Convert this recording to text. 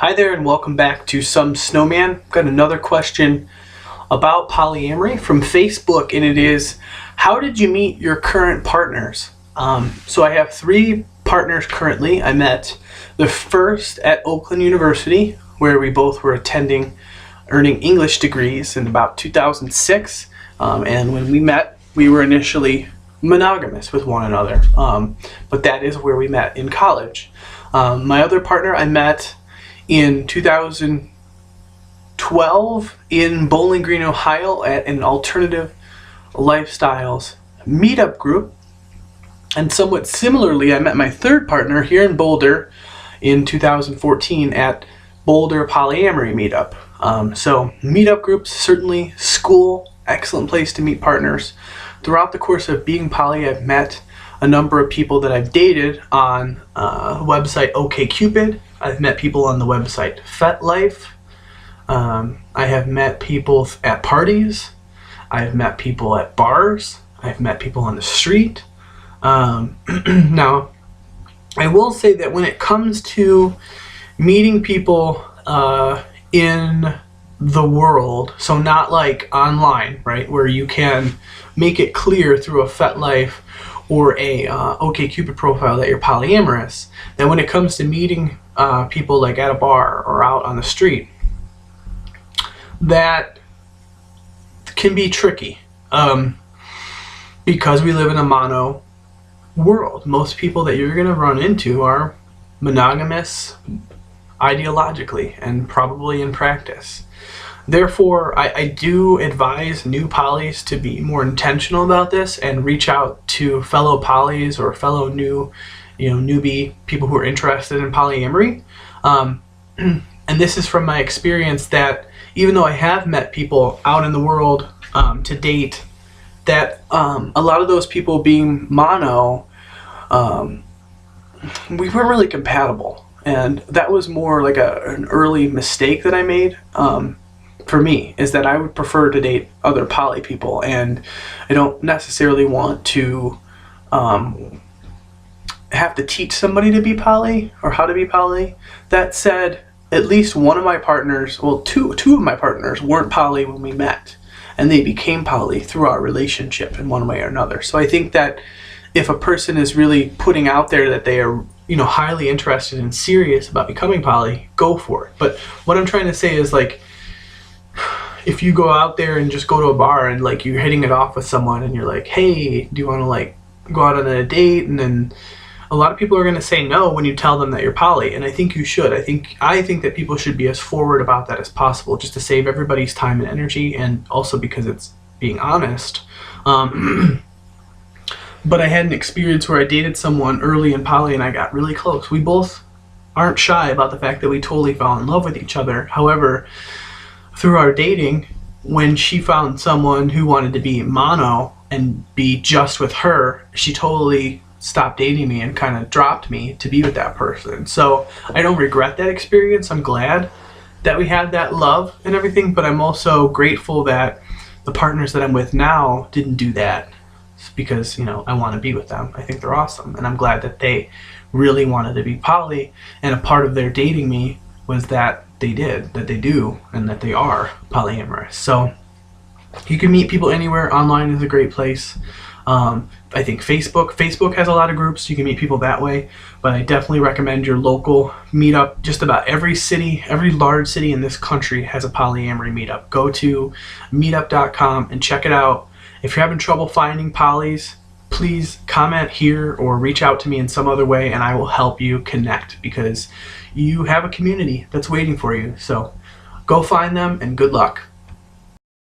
Hi there and welcome back to Some Snowman. Got another question about polyamory from Facebook, and it is, how did you meet your current partners? So I have 3 partners currently. I met the first at Oakland University, where we both were earning English degrees in about 2006. And when we met, we were initially monogamous with one another. But that is where we met, in college. My other partner I met in 2012 in Bowling Green, Ohio at an alternative lifestyles meetup group. And somewhat similarly, I met my third partner here in Boulder in 2014 at Boulder Polyamory Meetup. So meetup groups, certainly school, excellent place to meet partners. Throughout the course of being poly, I've met a number of people that I've dated on the website OkCupid. I've met people on the website FetLife. I have met people at parties. I've met people at bars. I've met people on the street. Now, I will say that when it comes to meeting people in the world, so not like online, right, where you can make it clear through a FetLife or a OkCupid profile that you're polyamorous, that when it comes to meeting people like at a bar or out on the street, that can be tricky because we live in a mono world. Most people that you're going to run into are monogamous ideologically and probably in practice. Therefore, I do advise new polys to be more intentional about this and reach out to fellow polys or fellow newbie people who are interested in polyamory. And this is from my experience that even though I have met people out in the world to date, that a lot of those people being mono, we weren't really compatible. And that was more like an early mistake that I made. For me, is that I would prefer to date other poly people, and I don't necessarily want to have to teach somebody to be poly or how to be poly. That said, at least one of my partners, well, two of my partners weren't poly when we met, and they became poly through our relationship in one way or another. So I think that if a person is really putting out there that they are, highly interested and serious about becoming poly, go for it. But what I'm trying to say is, like, if you go out there and just go to a bar and like you're hitting it off with someone and you're like, hey, do you want to like go out on a date? And then a lot of people are going to say no when you tell them that you're poly, and I think you should. I think that people should be as forward about that as possible, just to save everybody's time and energy, and also because it's being honest. But I had an experience where I dated someone early in poly and I got really close. We both aren't shy about the fact that we totally fell in love with each other. However, through our dating, when she found someone who wanted to be mono and be just with her, she totally stopped dating me and kind of dropped me to be with that person. So I don't regret that experience. I'm glad that we had that love and everything, but I'm also grateful that the partners that I'm with now didn't do that, because I want to be with them. I think they're awesome, and I'm glad that they really wanted to be poly, and a part of their dating me was that they do, and that they are polyamorous. So you can meet people anywhere. Online is a great place. I think Facebook has a lot of groups. You can meet people that way, but I definitely recommend your local meetup. Just about every large city in this country has a polyamory meetup. Go to meetup.com and check it out. If you're having trouble finding polys, please comment here or reach out to me in some other way, and I will help you connect, because you have a community that's waiting for you. So go find them, and good luck.